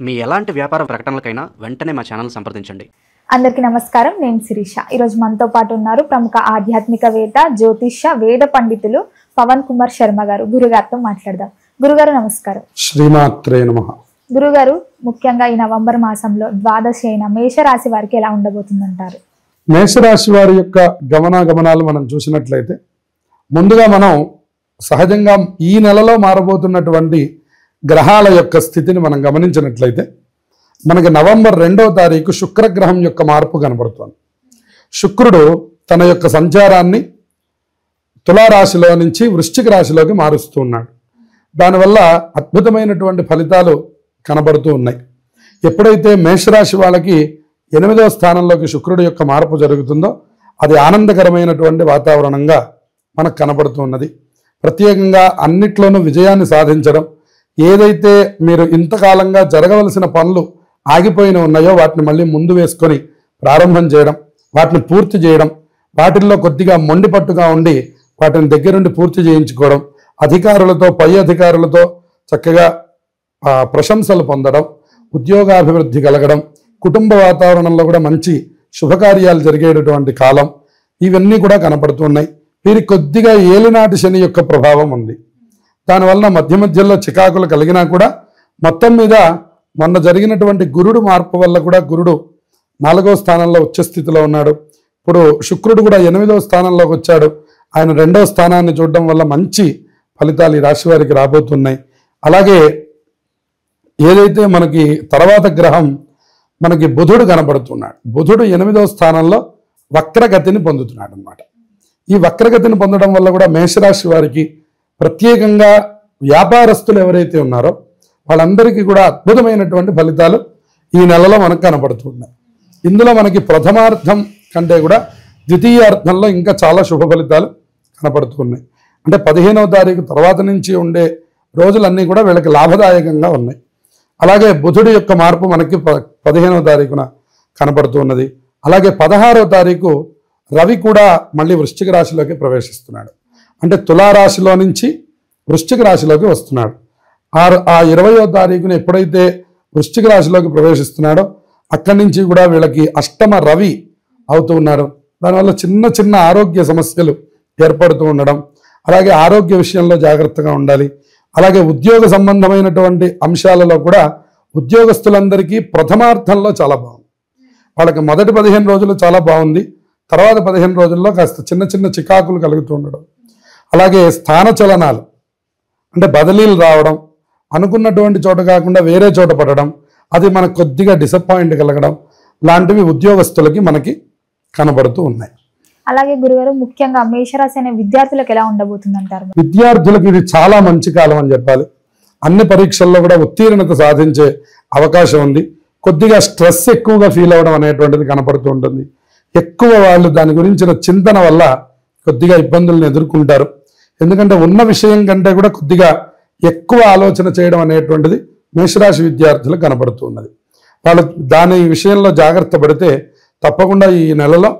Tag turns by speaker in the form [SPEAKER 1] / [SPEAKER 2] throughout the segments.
[SPEAKER 1] మీ ఎలాంటి వ్యాపార ప్రకటనలకైనా వెంటనే మా ఛానల్ సంప్రదించండి.
[SPEAKER 2] అందరికీ నమస్కారం. నేను శిరీష. ఈరోజు మనతో పాటు ఉన్నారు ప్రముఖ ఆధ్యాత్మికవేత్త, జ్యోతిష్య, వేద పండితులు పవన్ కుమార్ శర్మ గారు. గురుగారితో మాట్లాడదాం. గురుగారు నమస్కారం.
[SPEAKER 3] శ్రీమాత్రే నమః.
[SPEAKER 2] గురుగారు, ముఖ్యంగా ఈ నవంబర్ మాసంలో ద్వాదశి అయిన మేషరాశి వారికి ఎలా ఉండబోతుందంటారు?
[SPEAKER 3] మేషరాశి వారి యొక్క గమనాగమనాలు మనం చూసినట్లయితే, ముందుగా మనం సహజంగా ఈ నెలలో మారబోతున్నటువంటి గ్రహాల యొక్క స్థితిని మనం గమనించినట్లయితే, మనకి నవంబర్ 2వ తారీఖు శుక్రగ్రహం యొక్క మార్పు కనబడుతుంది. శుక్రుడు తన యొక్క సంచారాన్ని తులారాశిలో నుంచి వృశ్చిక రాశిలోకి మారుస్తూ ఉన్నాడు. దానివల్ల అద్భుతమైనటువంటి ఫలితాలు కనబడుతూ ఉన్నాయి. ఎప్పుడైతే మేషరాశి వాళ్ళకి 8వ స్థానంలోకి శుక్రుడు యొక్క మార్పు జరుగుతుందో, అది ఆనందకరమైనటువంటి వాతావరణంగా మనకు కనబడుతూ ఉన్నది. ప్రత్యేకంగా అన్నిట్లోనూ విజయాన్ని సాధించడం, ఏదైతే మీరు ఇంతకాలంగా జరగవలసిన పనులు ఆగిపోయిన ఉన్నాయో వాటిని మళ్ళీ ముందు వేసుకొని ప్రారంభం చేయడం, వాటిని పూర్తి చేయడం, వాటిల్లో కొద్దిగా మొండిపట్టుగా ఉండి వాటిని దగ్గరుండి పూర్తి చేయించుకోవడం, అధికారులతో, పై అధికారులతో చక్కగా ప్రశంసలు పొందడం, ఉద్యోగాభివృద్ధి కలగడం, కుటుంబ వాతావరణంలో కూడా మంచి శుభకార్యాలు జరిగేటటువంటి కాలం, ఇవన్నీ కూడా కనపడుతున్నాయి. వీరికి కొద్దిగా ఏలినాటి శని యొక్క ప్రభావం ఉంది. దానివల్ల మధ్య మధ్యలో చికాకులు కలిగినా కూడా మొత్తం మీద మొన్న జరిగినటువంటి గురుడు మార్పు వల్ల కూడా గురుడు 4వ స్థానంలో ఉచ్చస్థితిలో ఉన్నాడు. ఇప్పుడు శుక్రుడు కూడా 8వ స్థానంలోకి వచ్చాడు. ఆయన 2వ స్థానాన్ని చూడడం వల్ల మంచి ఫలితాలు ఈ రాశి వారికి రాబోతున్నాయి. అలాగే ఏదైతే మనకి తర్వాత గ్రహం మనకి బుధుడు కనబడుతున్నాడు. బుధుడు 8వ స్థానంలో వక్రగతిని పొందుతున్నాడు అన్నమాట. ఈ వక్రగతిని పొందడం వల్ల కూడా మేషరాశి వారికి, ప్రత్యేకంగా వ్యాపారస్తులు ఎవరైతే ఉన్నారో వాళ్ళందరికీ కూడా అద్భుతమైనటువంటి ఫలితాలు ఈ నెలలో మనకు కనబడుతున్నాయి. ఇందులో మనకి ప్రథమార్థం కంటే కూడా ద్వితీయార్థంలో ఇంకా చాలా శుభ ఫలితాలు కనపడుతున్నాయి. అంటే 15వ తారీఖు తర్వాత నుంచి ఉండే రోజులన్నీ కూడా వీళ్ళకి లాభదాయకంగా ఉన్నాయి. అలాగే బుధుడి యొక్క మార్పు మనకి 15వ తారీఖున కనపడుతున్నది. అలాగే 16వ తారీఖు రవి కూడా మళ్ళీ వృశ్చిక రాశిలోకి ప్రవేశిస్తున్నాడు. అంటే తులారాశిలో నుంచి వృశ్చిక రాశిలోకి వస్తున్నాడు. ఆ 20వ తారీఖున ఎప్పుడైతే వృశ్చిక రాశిలోకి ప్రవేశిస్తున్నాడో అక్కడి నుంచి కూడా వీళ్ళకి అష్టమ రవి అవుతూ ఉన్నారు. దానివల్ల చిన్న చిన్న ఆరోగ్య సమస్యలు ఏర్పడుతూ ఉండడం, అలాగే ఆరోగ్య విషయంలో జాగ్రత్తగా ఉండాలి. అలాగే ఉద్యోగ సంబంధమైనటువంటి అంశాలలో కూడా ఉద్యోగస్తులందరికీ ప్రథమార్థంలో చాలా బాగుంది. వాళ్ళకి మొదటి 15 రోజులు చాలా బాగుంది. తర్వాత 15 రోజుల్లో కాస్త చిన్న చిన్న చికాకులు కలుగుతూ ఉండడం, అలాగే స్థాన చలనాలు అంటే బదిలీలు రావడం, అనుకున్నటువంటి చోట కాకుండా వేరే చోట పడడం, అది మనకు కొద్దిగా డిసప్పాయింట్ కలగడం లాంటివి ఉద్యోగస్తులకి మనకి కనబడుతూ ఉన్నాయి.
[SPEAKER 2] అలాగే గురుగారు, ముఖ్యంగా మేషరాశి అనే విద్యార్థులకు ఎలా ఉండబోతుందంటారు?
[SPEAKER 3] విద్యార్థులకు ఇది చాలా మంచి కాలం అని చెప్పాలి. అన్ని పరీక్షల్లో కూడా ఉత్తీర్ణత సాధించే అవకాశం ఉంది. కొద్దిగా స్ట్రెస్ ఎక్కువగా ఫీల్ అవ్వడం అనేటువంటిది కనపడుతూ ఉంటుంది. ఎక్కువ వాళ్ళు దాని గురించిన చింతన వల్ల కొద్దిగా ఇబ్బందులను ఎదుర్కొంటారు. ఎందుకంటే ఉన్న విషయం కంటే కూడా కొద్దిగా ఎక్కువ ఆలోచన చేయడం అనేటువంటిది మేషరాశి విద్యార్థులకు కనబడుతూ ఉన్నది. వాళ్ళు దాని విషయంలో జాగ్రత్త పడితే తప్పకుండా ఈ నెలలో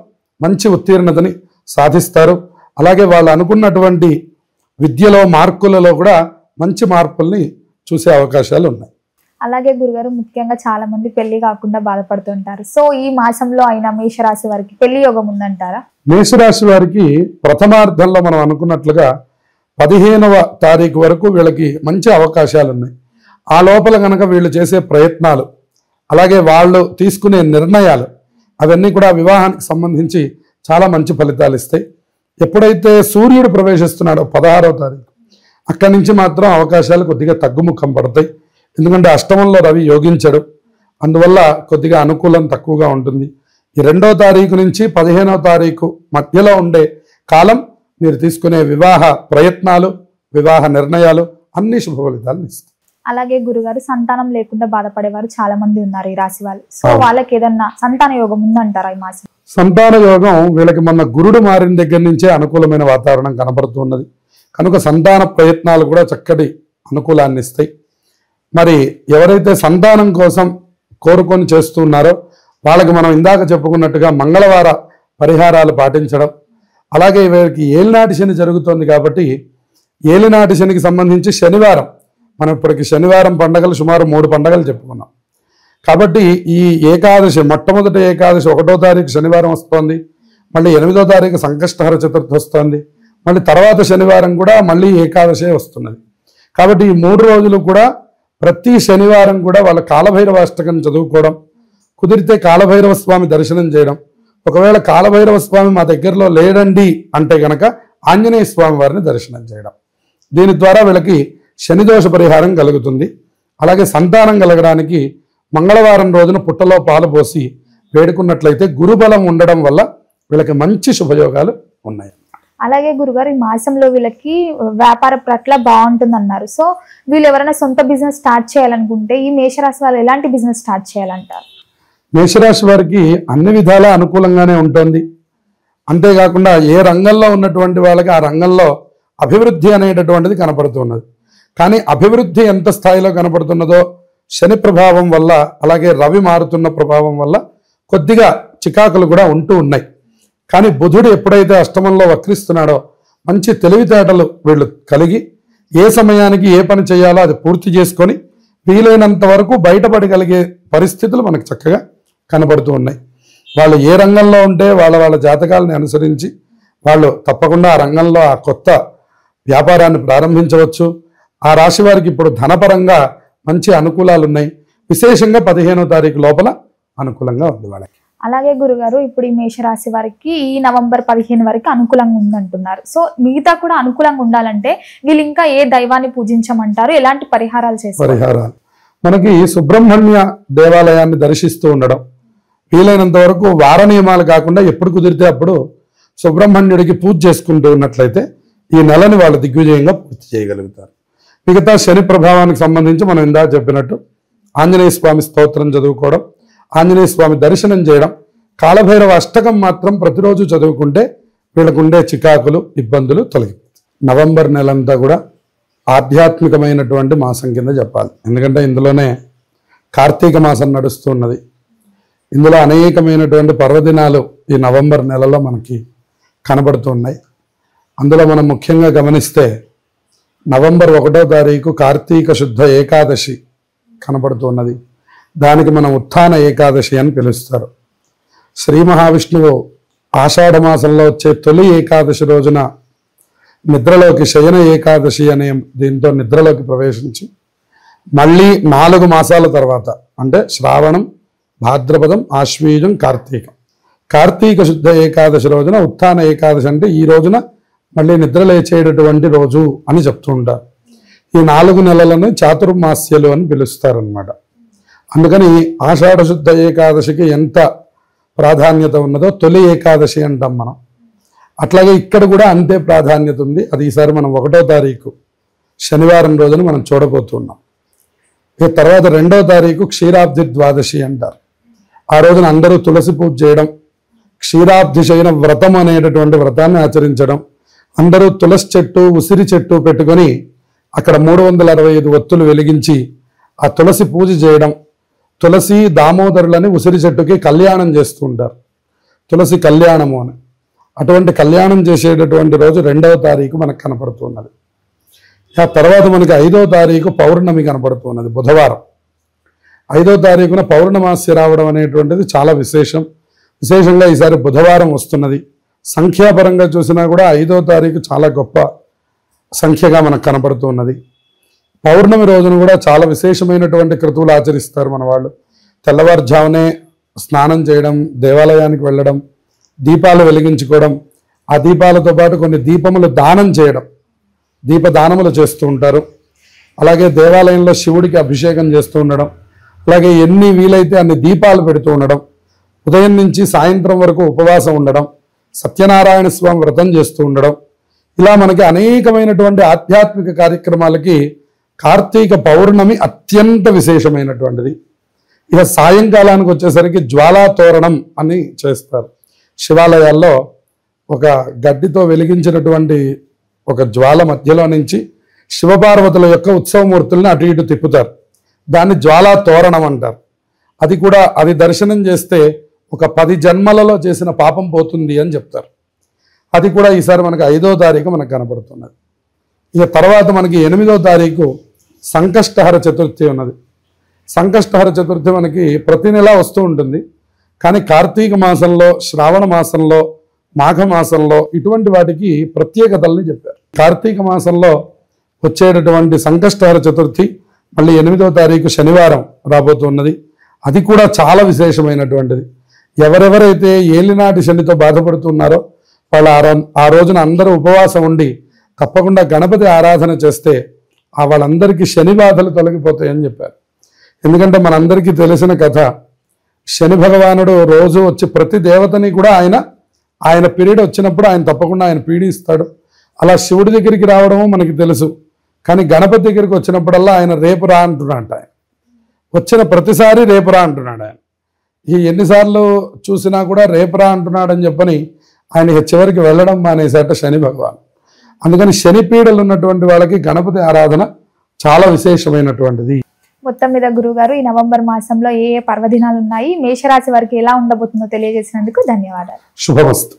[SPEAKER 3] మంచి ఉత్తీర్ణతని సాధిస్తారు. అలాగే వాళ్ళు అనుకున్నటువంటి విద్యలో, మార్కులలో కూడా మంచి మార్పుల్ని చూసే అవకాశాలు ఉన్నాయి.
[SPEAKER 2] అలాగే గురుగారు, ముఖ్యంగా చాలా మంది పెళ్లి కాకుండా బాధపడుతుంటారు. సో ఈ మాసంలో అయినా మేషరాశి వారికి పెళ్లి యోగం ఉందంటారా?
[SPEAKER 3] మేషరాశి వారికి ప్రథమార్థంలో మనం అనుకున్నట్లుగా 15వ తారీఖు వరకు వీళ్ళకి మంచి అవకాశాలు ఉన్నాయి. ఆ లోపల కనుక వీళ్ళు చేసే ప్రయత్నాలు, అలాగే వాళ్ళు తీసుకునే నిర్ణయాలు, అవన్నీ కూడా వివాహానికి సంబంధించి చాలా మంచి ఫలితాలు ఇస్తాయి. ఎప్పుడైతే సూర్యుడు ప్రవేశిస్తున్నాడో 16వ తారీఖు, అక్కడి నుంచి మాత్రం అవకాశాలు కొద్దిగా తగ్గుముఖం పడతాయి. ఎందుకంటే అష్టమంలో రవి యోగించడు, అందువల్ల కొద్దిగా అనుకూలం తక్కువగా ఉంటుంది. ఈ 2వ తారీఖు నుంచి 15వ తారీఖు మధ్యలో ఉండే కాలం మీరు తీసుకునే వివాహ ప్రయత్నాలు, వివాహ నిర్ణయాలు అన్ని శుభ ఫలితాలను ఇస్తాయి.
[SPEAKER 2] అలాగే గురుగారు, సంతానం లేకుండా బాధపడేవారు చాలా మంది ఉన్నారు ఈ రాశి వాళ్ళు. సో వాళ్ళకి ఏదన్నా సంతాన యోగం ఉందంటారా ఈ మాసం?
[SPEAKER 3] సంతాన యోగం వీళ్ళకి మొన్న గురుడు మారిన దగ్గర నుంచే అనుకూలమైన వాతావరణం కనబడుతున్నది కనుక సంతాన ప్రయత్నాలు కూడా చక్కటి అనుకూలాన్ని ఇస్తాయి. మరి ఎవరైతే సంతానం కోసం కోరుకొని చేస్తున్నారో వాళ్ళకి మనం ఇందాక చెప్పుకున్నట్టుగా మంగళవార పరిహారాలు పాటించడం, అలాగే వీరికి ఏలినాటి శని జరుగుతోంది కాబట్టి ఏలినాటి శనికి సంబంధించి శనివారం, మనం ఇప్పటికి శనివారం పండగలు సుమారు 3 పండగలు చెప్పుకున్నాం. కాబట్టి ఈ ఏకాదశి మొట్టమొదటి ఏకాదశి 1వ తారీఖు శనివారం వస్తోంది, మళ్ళీ 8వ తారీఖు సంకష్టహర చతుర్థి వస్తోంది, మళ్ళీ తర్వాత శనివారం కూడా మళ్ళీ ఏకాదశి వస్తున్నది. కాబట్టి ఈ 3 రోజులు కూడా ప్రతి శనివారం కూడా వాళ్ళ కాలభైరవ అష్టకం చదువుకోవడం, కుదిరితే కాలభైరవ స్వామి దర్శనం చేయడం. ఒకవేళ కాలభైరవ స్వామి మా దగ్గరలో లేడండి అంటే గనక ఆంజనేయ స్వామి వారిని దర్శనం చేయడం. దీని ద్వారా వీళ్ళకి శనిదోష పరిహారం కలుగుతుంది. అలాగే సంతానం కలగడానికి మంగళవారం రోజున పుట్టలో పాలు పోసి వేడుకున్నట్లయితే గురుబలం ఉండడం వల్ల వీళ్ళకి మంచి శుభయోగాలు ఉన్నాయి.
[SPEAKER 2] అలాగే గురుగారు, ఈ మాసంలో వీళ్ళకి వ్యాపార పట్ల బాగుంటుంది అన్నారు. సో వీళ్ళు ఎవరైనా సొంత బిజినెస్ స్టార్ట్ చేయాలనుకుంటే ఈ మేషరాశి వాళ్ళు ఎలాంటి బిజినెస్ స్టార్ట్ చేయాలంటారు?
[SPEAKER 3] మేషరాశి వారికి అన్ని విధాలా అనుకూలంగానే ఉంటుంది. అంతేకాకుండా ఏ రంగంలో ఉన్నటువంటి వాళ్ళకి ఆ రంగంలో అభివృద్ధి అనేటటువంటిది కనపడుతున్నది. కానీ అభివృద్ధి ఎంత స్థాయిలో కనపడుతున్నదో శని ప్రభావం వల్ల, అలాగే రవి మారుతున్న ప్రభావం వల్ల కొద్దిగా చికాకులు కూడా ఉంటూ ఉన్నాయి. కానీ బుధుడు ఎప్పుడైతే అష్టమంలో వక్రిస్తున్నాడో మంచి తెలివితేటలు వీళ్ళు కలిగి ఏ సమయానికి ఏ పని చేయాలో అది పూర్తి చేసుకొని వీలైనంత వరకు బయటపడగలిగే పరిస్థితులు మనకు చక్కగా కనబడుతూ ఉన్నాయి. వాళ్ళు ఏ రంగంలో ఉంటే వాళ్ళ జాతకాలని అనుసరించి వాళ్ళు తప్పకుండా ఆ రంగంలో ఆ కొత్త వ్యాపారాన్ని ప్రారంభించవచ్చు. ఆ రాశి వారికి ఇప్పుడు ధనపరంగా మంచి అనుకూలాలు ఉన్నాయి. విశేషంగా 15వ తారీఖు లోపల అనుకూలంగా ఉంది వాళ్ళకి.
[SPEAKER 2] అలాగే గురుగారు, ఇప్పుడు ఈ మేషరాశి వారికి ఈ నవంబర్ 15 వరకు అనుకూలంగా ఉందంటున్నారు. సో మిగతా కూడా అనుకూలంగా ఉండాలంటే వీళ్ళు ఇంకా ఏ దైవాన్ని పూజించమంటారు? ఎలాంటి పరిహారాలు చేస్తారు?
[SPEAKER 3] పరిహారాలు మనకి సుబ్రహ్మణ్య దేవాలయాన్ని దర్శిస్తూ ఉండడం, వీలైనంత వరకు వార నియమాలు కాకుండా ఎప్పుడు కుదిరితే అప్పుడు సుబ్రహ్మణ్యుడికి పూజ చేసుకుంటూ ఉన్నట్లయితే ఈ నెలని వాళ్ళు దిగ్విజయంగా పూర్తి చేయగలుగుతారు. మిగతా శని ప్రభావానికి సంబంధించి మనం ఇందాక చెప్పినట్టు ఆంజనేయ స్వామి స్తోత్రం చదువుకోవడం, ఆంజనేయ స్వామి దర్శనం చేయడం, కాలభైరవ అష్టకం మాత్రం ప్రతిరోజు చదువుకుంటే వీళ్ళకుండే చికాకులు ఇబ్బందులు తొలగిపోతాయి. నవంబర్ నెలంతా కూడా ఆధ్యాత్మికమైనటువంటి మాసం కింద చెప్పాలి. ఎందుకంటే ఇందులోనే కార్తీక మాసం నడుస్తున్నది. ఇందులో అనేకమైనటువంటి పర్వదినాలు ఈ నవంబర్ నెలలో మనకి కనబడుతున్నాయి. అందులో మనం ముఖ్యంగా గమనిస్తే నవంబర్ 1వ తారీఖు కార్తీక శుద్ధ ఏకాదశి కనబడుతున్నది. దానికి మనం ఉత్థాన ఏకాదశి అని పిలుస్తారు. శ్రీ మహావిష్ణువు ఆషాఢ మాసంలో వచ్చే తొలి ఏకాదశి రోజున నిద్రలోకి శయన ఏకాదశి అనే దీంతో నిద్రలోకి ప్రవేశించి మళ్ళీ 4 మాసాల తర్వాత అంటే శ్రావణం, భాద్రపదం, ఆశ్వీజం, కార్తీక శుద్ధ ఏకాదశి రోజున ఉత్థాన ఏకాదశి అంటే ఈ రోజున మళ్ళీ నిద్ర లేచేటటువంటి రోజు అని చెప్తూ ఉంటారు. ఈ 4 నెలలను చాతుర్మాస్యలు అని పిలుస్తారనమాట. అందుకని ఆషాఢ శుద్ధ ఏకాదశికి ఎంత ప్రాధాన్యత ఉన్నదో తొలి ఏకాదశి అంటాం మనం. అట్లాగే ఇక్కడ కూడా అంతే ప్రాధాన్యత ఉంది. అది ఈసారి మనం 1వ తారీఖు శనివారం రోజున మనం చూడబోతున్నాం. ఇక తర్వాత 2వ తారీఖు క్షీరాబ్ది ద్వాదశి అంటారు. ఆ రోజున అందరూ తులసి పూజ చేయడం, క్షీరాబ్ది శయన వ్రతం అనేటటువంటి వ్రతాన్ని ఆచరించడం, అందరూ తులసి చెట్టు, ఉసిరి చెట్టు పెట్టుకొని అక్కడ 365 ఒత్తులు వెలిగించి ఆ తులసి పూజ చేయడం, తులసి దామోదరులని ఉసిరి చెట్టుకి కళ్యాణం చేస్తూ ఉంటారు. తులసి కళ్యాణము అని. అటువంటి కళ్యాణం చేసేటటువంటి రోజు 2వ తారీఖు మనకు కనపడుతున్నది. ఆ తర్వాత మనకి 5వ తారీఖు పౌర్ణమి కనపడుతున్నది, బుధవారం. 5వ తారీఖున పౌర్ణమాస్య రావడం అనేటువంటిది చాలా విశేషంగా ఈసారి బుధవారం వస్తున్నది. సంఖ్యాపరంగా చూసినా కూడా 5వ తారీఖు చాలా గొప్ప సంఖ్యగా మనకు కనపడుతున్నది. పౌర్ణమి రోజున కూడా చాలా విశేషమైనటువంటి క్రతువులు ఆచరిస్తారు మన వాళ్ళు. తెల్లవారుజామునే స్నానం చేయడం, దేవాలయానికి వెళ్ళడం, దీపాలు వెలిగించుకోవడం, ఆ దీపాలతో పాటు కొన్ని దీపములు దానం చేయడం, దీపదానములు చేస్తూ ఉంటారు. అలాగే దేవాలయంలో శివుడికి అభిషేకం చేస్తూ ఉండడం, అలాగే ఎన్ని వీలైతే అన్ని దీపాలు పెడుతూ ఉండడం, ఉదయం నుంచి సాయంత్రం వరకు ఉపవాసం ఉండడం, సత్యనారాయణ స్వామి వ్రతం చేస్తూ ఉండడం, ఇలా మనకి అనేకమైనటువంటి ఆధ్యాత్మిక కార్యక్రమాలకి కార్తీక పౌర్ణమి అత్యంత విశేషమైనటువంటిది. ఇక సాయంకాలానికి వచ్చేసరికి జ్వాలా తోరణం అని చేస్తారు. శివాలయాల్లో ఒక గడ్డితో వెలిగించినటువంటి ఒక జ్వాల మధ్యలో నుంచి శివపార్వతుల యొక్క ఉత్సవమూర్తుల్ని అటు ఇటు తిప్పుతారు. దాన్ని జ్వాలా తోరణం అంటారు. అది దర్శనం చేస్తే ఒక 10 జన్మలలో చేసిన పాపం పోతుంది అని చెప్తారు. అది కూడా ఈసారి మనకు 5వ తారీఖు మనకు కనపడుతున్నది. ఇక తర్వాత మనకి 8వ తారీఖు సంకష్టహర చతుర్థి ఉన్నది. సంకష్టహర చతుర్థి మనకి ప్రతి నెల వస్తూ ఉంటుంది. కానీ కార్తీక మాసంలో, శ్రావణ మాసంలో, మాఘ మాసంలో ఇటువంటి వాటికి ప్రత్యేకతల్ని చెప్పారు. కార్తీక మాసంలో వచ్చేటటువంటి సంకష్టహర చతుర్థి మళ్ళీ 8వ తారీఖు శనివారం రాబోతున్నది. అది కూడా చాలా విశేషమైనటువంటిది. ఎవరెవరైతే ఏలినాటి శనితో బాధపడుతున్నారో వాళ్ళు ఆ రోజున అందరూ ఉపవాసం ఉండి తప్పకుండా గణపతి ఆరాధన చేస్తే వాళ్ళందరికీ శని బాధలు తొలగిపోతాయని చెప్పారు. ఎందుకంటే మనందరికీ తెలిసిన కథ, శని భగవానుడు రోజు వచ్చి ప్రతి దేవతని కూడా ఆయన పీరియడ్ వచ్చినప్పుడు ఆయన తప్పకుండా ఆయన పీడిస్తాడు. అలా శివుడి దగ్గరికి రావడము మనకి తెలుసు. కానీ గణపతి దగ్గరికి వచ్చినప్పుడల్లా ఆయన రేపు రా అంటున్నాడు. ఆయన వచ్చిన ప్రతిసారి రేపు రా అంటున్నాడు. ఆయన ఎన్నిసార్లు చూసినా కూడా రేపు రా అంటున్నాడని చెప్పని ఆయన చివరికి వెళ్ళడం మానేసేట శని భగవాన్. అందుకని శని పీడలు ఉన్నటువంటి వాళ్ళకి గణపతి ఆరాధన చాలా విశేషమైనటువంటిది.
[SPEAKER 2] మొత్తం మీద గురుగారు, ఈ నవంబర్ మాసంలో ఏ ఏ పర్వదినాలు ఉన్నాయి, మేషరాశి వారికి ఎలా ఉండబోతుందో తెలియజేసినందుకు ధన్యవాదాలు.
[SPEAKER 3] శుభమస్తు.